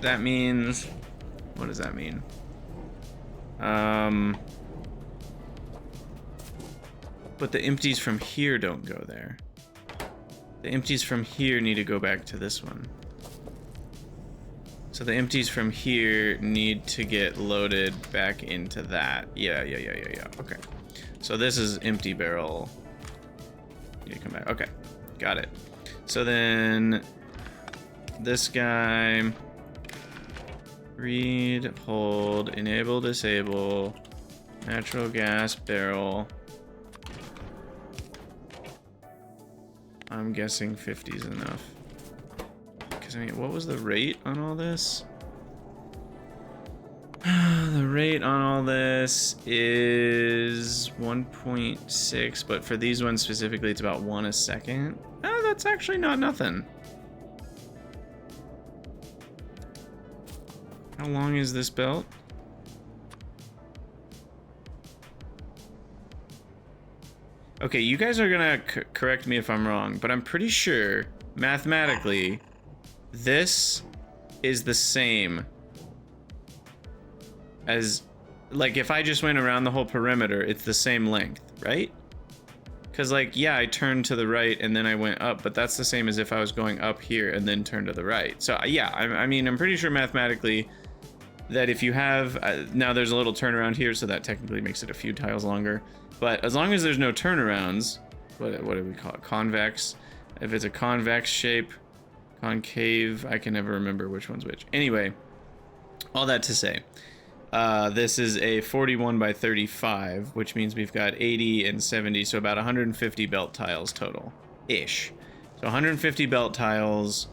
that means, what does that mean? But the empties from here don't go there. The empties from here need to go back to this one. So the empties from here need to get loaded back into that. Yeah. Okay. So this is empty barrel. You come back. Okay. Got it. So then this guy, read, hold, enable, disable, natural gas barrel. I'm guessing 50 is enough. Because, I mean, what was the rate on all this? The rate on all this is 1.6, but for these ones specifically, it's about 1 a second. Oh, that's actually not nothing. How long is this belt? Okay, you guys are gonna correct me if I'm wrong, but I'm pretty sure, mathematically, this is the same as, like, if I just went around the whole perimeter, it's the same length, right? Because, like, yeah, I turned to the right and then I went up, but that's the same as if I was going up here and then turned to the right. So, yeah, I mean, I'm pretty sure mathematically that if you have, now there's a little turnaround here, so that technically makes it a few tiles longer. But as long as there's no turnarounds, what do we call it? Convex. If it's a convex shape, concave, I can never remember which one's which. Anyway, all that to say, this is a 41 by 35, which means we've got 80 and 70, so about 150 belt tiles total, ish. So 150 belt tiles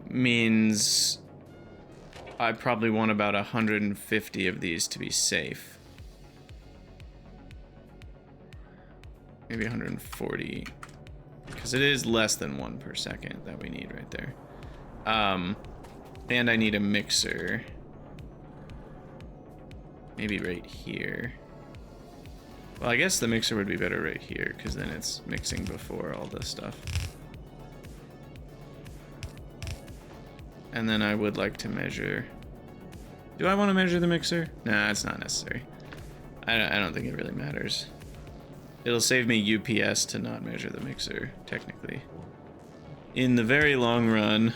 means I probably want about 150 of these to be safe. Maybe 140, because it is less than 1 per second that we need right there. And I need a mixer. Maybe right here. Well, I guess the mixer would be better right here, because then it's mixing before all this stuff. And then I would like to measure... Do I want to measure the mixer? Nah, it's not necessary. I don't think it really matters. It'll save me UPS to not measure the mixer, technically. In the very long run...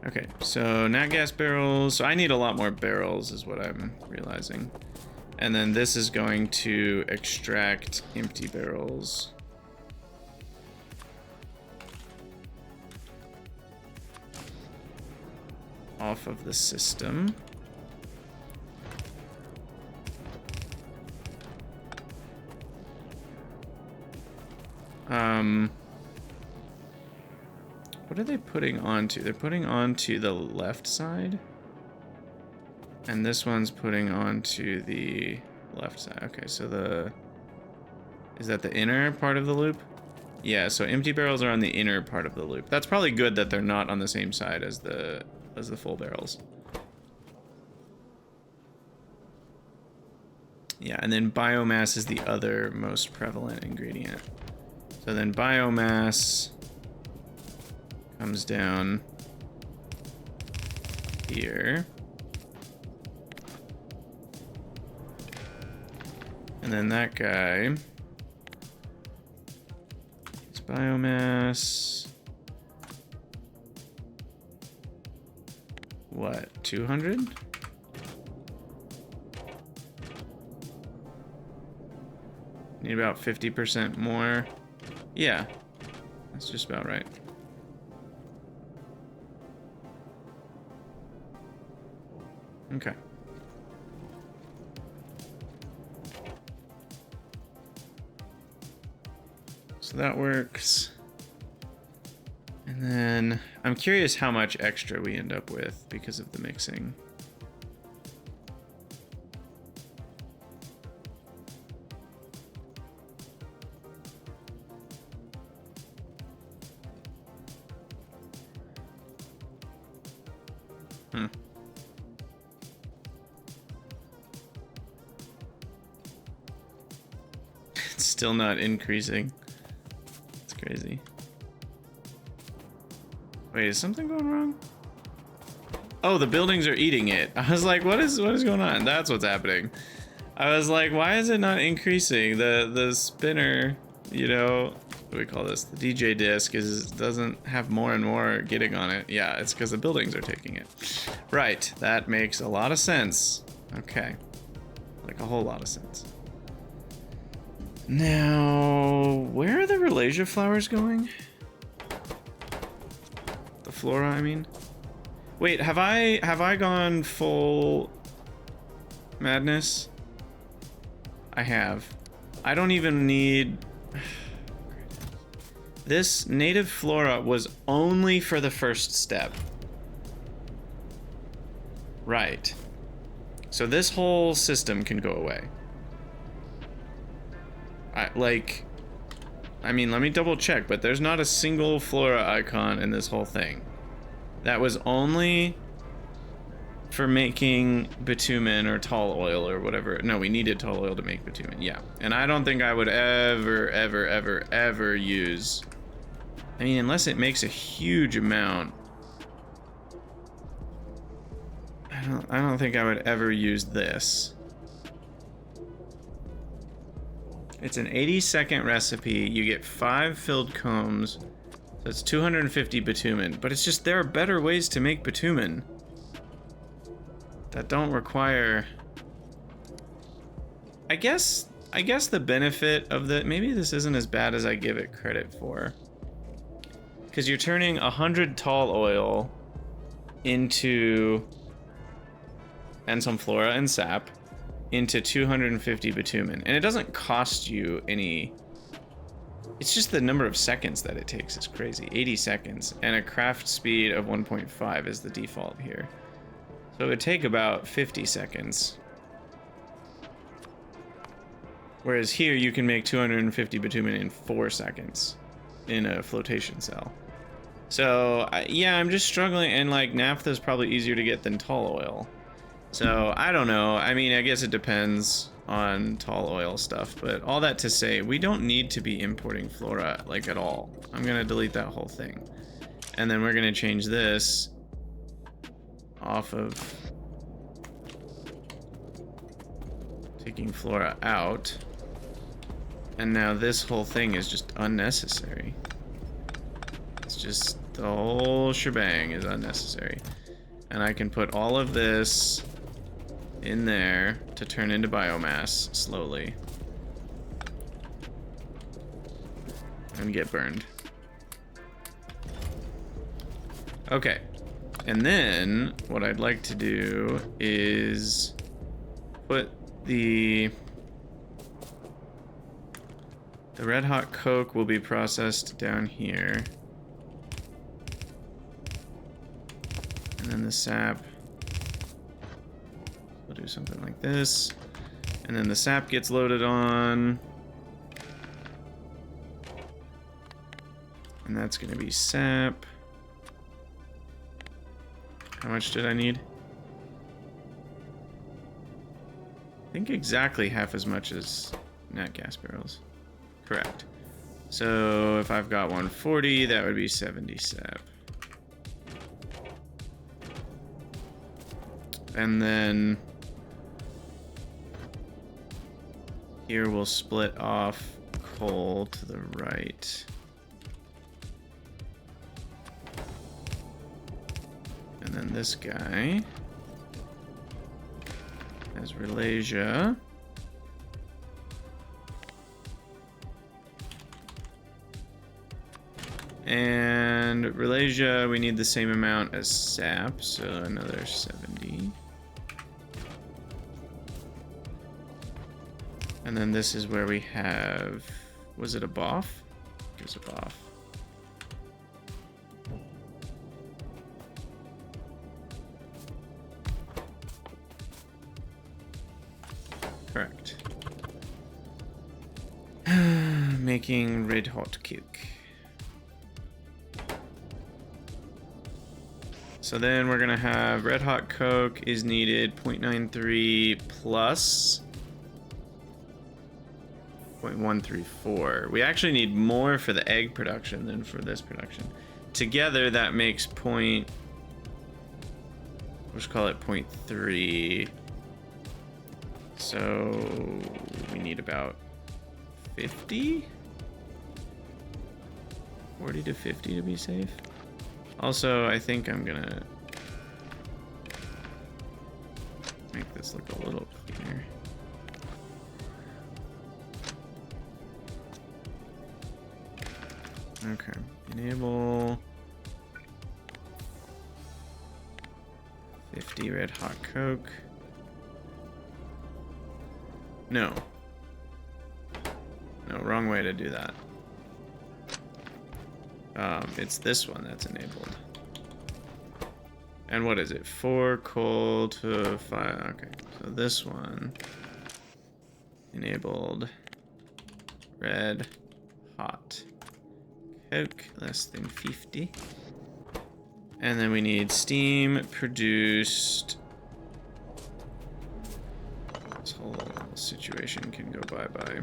Okay, so nat gas barrels. So I need a lot more barrels is what I'm realizing. And then this is going to extract empty barrels. Off of the system. What are they putting onto? They're putting onto the left side. And this one's putting onto the left side. Okay, so the... Is that the inner part of the loop? Yeah, so empty barrels are on the inner part of the loop. That's probably good that they're not on the same side as the full barrels. Yeah, and then biomass is the other most prevalent ingredient. So then biomass comes down here. And then that guy, it's biomass, what, 200? Need about 50% more. Yeah, that's just about right. Okay. So that works. And then I'm curious how much extra we end up with because of the mixing. It's still not increasing. It's crazy. Wait, is something going wrong? Oh, the buildings are eating it. I was like, what is going on? That's what's happening. I was like, why is it not increasing? The spinner, you know, what do we call this? The DJ disc doesn't have more and more getting on it. Yeah, it's because the buildings are taking it. Right, that makes a lot of sense. Okay, like a whole lot of sense. Now, where are the Ralasia flowers going? The flora, I mean. Wait, have I gone full madness? I have. I don't even need... This native flora was only for the first step. Right. So this whole system can go away. I mean, let me double check, but there's not a single flora icon in this whole thing. That was only for making bitumen or tall oil or whatever. No, we needed tall oil to make bitumen, yeah. And I don't think I would ever use... I mean, unless it makes a huge amount. I don't think I would ever use this. It's an 80-second recipe. You get 5 filled combs. So it's 250 bitumen. But it's just there are better ways to make bitumen that don't require... I guess the benefit of the... Maybe this isn't as bad as I give it credit for. Because you're turning 100 tall oil into... and some flora and sap into 250 bitumen. And it doesn't cost you any It's just the number of seconds that it takes is crazy. 80 seconds, and a craft speed of 1.5 is the default here. So it would take about 50 seconds. Whereas here you can make 250 bitumen in 4 seconds in a flotation cell. So yeah, I'm just struggling, and like naphtha is probably easier to get than tall oil. So I don't know. I mean, I guess it depends on tall oil stuff, but all that to say, we don't need to be importing flora like at all. I'm gonna delete that whole thing, and then we're gonna change this off of taking flora out, and now this whole thing is just unnecessary. It's just the whole shebang is unnecessary, and I can put all of this in there to turn into biomass slowly and get burned. Okay, and then what I'd like to do is put the red hot coke will be processed down here, and then the sap, we'll do something like this, and then the sap gets loaded on, and that's gonna be sap. How much did I need? I think exactly half as much as nat gas barrels. Correct. So if I've got 140, that would be 70 sap. And then here we'll split off coal to the right. And then this guy has Ralasia. And Ralasia, we need the same amount as sap, so another 70. And then this is where we have, was it a boff? It was a boff. Correct. Making red hot coke. So then we're gonna have red hot coke is needed 0.93 plus 0.134. We actually need more for the egg production than for this production. Together that makes let's call it 0.3. So we need about 50? 40 to 50 to be safe. Also, I think I'm gonna make this look a little cleaner. Okay, enable 50 red hot coke. No, wrong way to do that. It's this one that's enabled. And what is it? 4 coal to 5. Okay, so this one enabled red hot coke less than 50. And then we need steam produced. This whole situation can go bye-bye.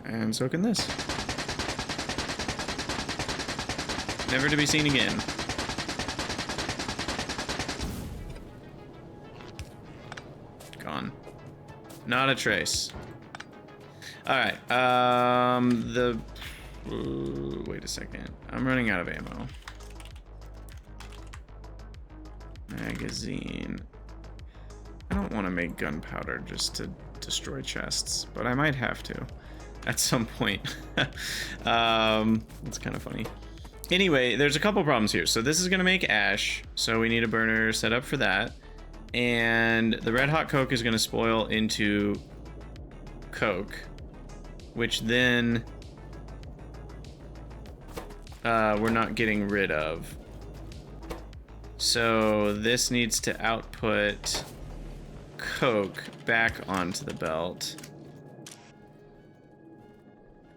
And so can this. Never to be seen again. Gone. Not a trace. Alright, wait a second. I'm running out of ammo. Magazine. I don't want to make gunpowder just to destroy chests, but I might have to at some point. It's kind of funny. Anyway, there's a couple problems here. So this is going to make ash, so we need a burner set up for that. And the red hot Coke is going to spoil into Coke, which then we're not getting rid of. So this needs to output Coke back onto the belt.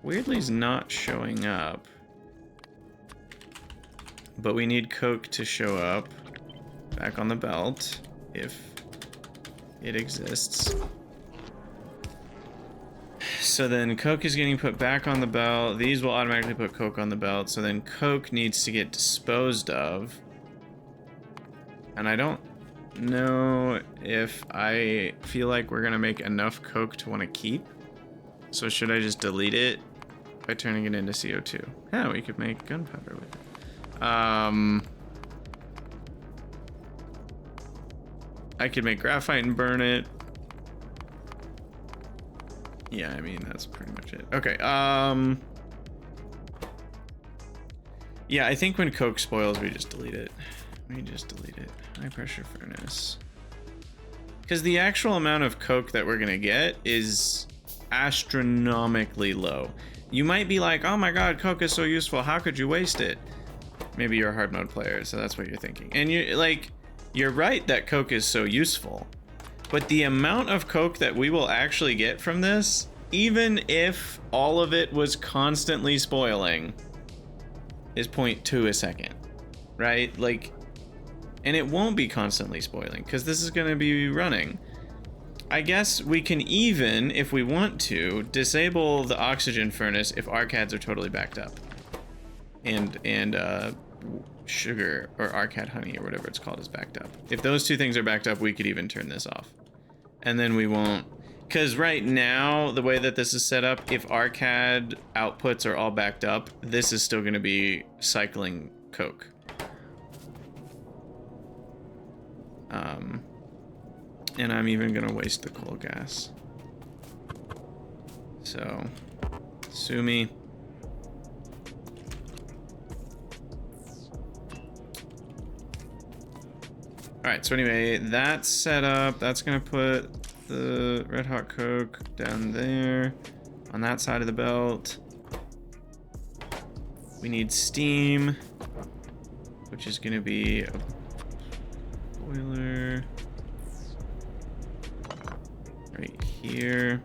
Weirdly is not showing up. But we need Coke to show up back on the belt if it exists. So then Coke is getting put back on the belt. These will automatically put Coke on the belt. So then Coke needs to get disposed of. And I don't know if I feel like we're gonna make enough Coke to want to keep. So should I just delete it by turning it into CO2? Yeah, we could make gunpowder with it. I could make graphite and burn it. Yeah, I mean, that's pretty much it. Okay, yeah, I think when Coke spoils, we just delete it. We just delete it. High pressure furnace. Because the actual amount of Coke that we're gonna get is astronomically low. You might be like, oh my god, Coke is so useful, how could you waste it? Maybe you're a hard mode player, so that's what you're thinking. And you're right that Coke is so useful. But the amount of Coke that we will actually get from this, even if all of it was constantly spoiling, is 0.2 a second, right? Like, and it won't be constantly spoiling because this is gonna be running. I guess we can even, if we want to, disable the oxygen furnace if arcads are totally backed up. And sugar or arcad honey or whatever it's called is backed up. If those two things are backed up, we could even turn this off. And then we won't, because right now, the way that this is set up, if arcad outputs are all backed up, this is still gonna be cycling Coke. And I'm even gonna waste the coal gas. So, sue me. Alright, so anyway, that's set up. That's gonna put the red hot Coke down there on that side of the belt. We need steam, which is gonna be a boiler right here.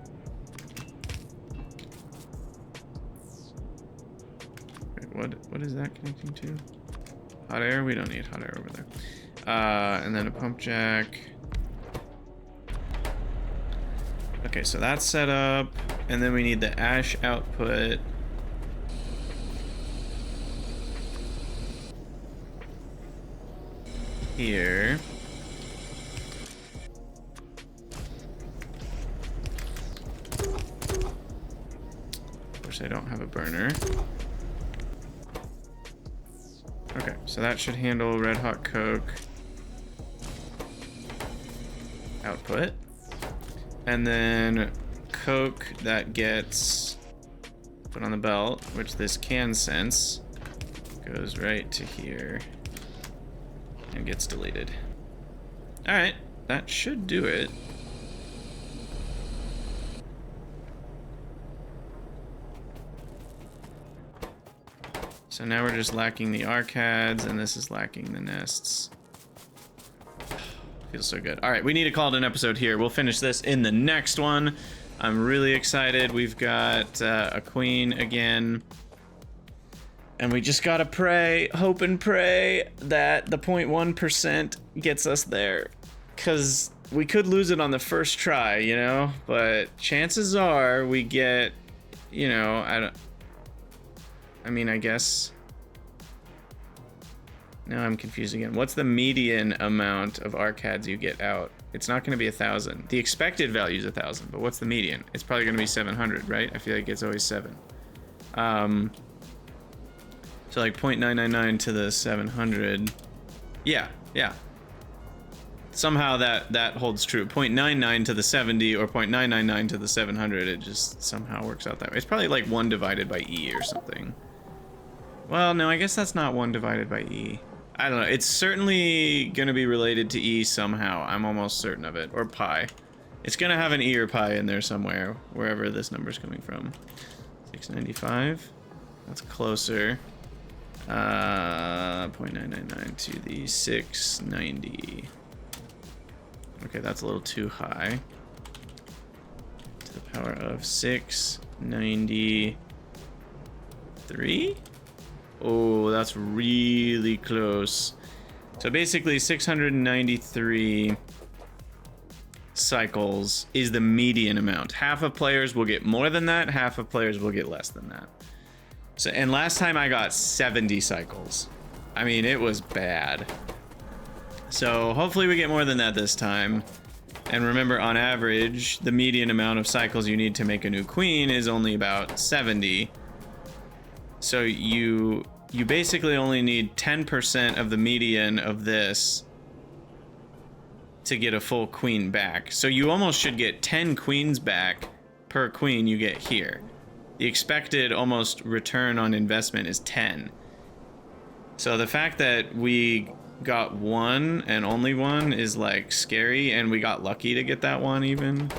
Wait, what is that connecting to? Hot air? We don't need hot air over there. And then a pump jack. Okay, so that's set up. And then we need the ash output. Here. Of course, I don't have a burner. Okay, so that should handle red hot Coke output. And then Coke that gets put on the belt, which this can sense, goes right to here and gets deleted. All right, that should do it. So now we're just lacking the arcads, and this is lacking the nests. Feels so good. All right, we need to call it an episode here. We'll finish this in the next one. I'm really excited. We've got a queen again. And we just gotta pray, hope and pray that the 0.1% gets us there. Because we could lose it on the first try, you know? But chances are we get, you know, I guess. Now I'm confused again. What's the median amount of arcads you get out? It's not going to be 1,000. The expected value is 1,000, but what's the median? It's probably going to be 700, right? I feel like it's always 7. So like 0.999 to the 700. Yeah. Somehow that holds true. 0.99 to the 70 or 0.999 to the 700. It just somehow works out that way. It's probably like 1 divided by E or something. Well, no, I guess that's not 1 divided by E. I don't know. It's certainly going to be related to E somehow. I'm almost certain of it. Or pi. It's going to have an E or pi in there somewhere, wherever this number's coming from. 695. That's closer. 0.999 to the 690. Okay, that's a little too high. To the power of 693? Oh, that's really close. So basically 693 cycles is the median amount. Half of players will get more than that, half of players will get less than that. So, and last time I got 70 cycles. I mean, it was bad. So hopefully we get more than that this time. And remember, on average, the median amount of cycles you need to make a new queen is only about 70. So you basically only need 10% of the median of this to get a full queen back. So you almost should get 10 queens back per queen you get here. The expected almost return on investment is 10. So the fact that we got one and only one is like scary, and we got lucky to get that one even.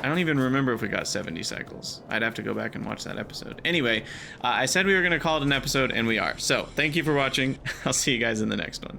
I don't even remember if we got 70 cycles. I'd have to go back and watch that episode. Anyway, I said we were going to call it an episode, and we are. So thank you for watching. I'll see you guys in the next one.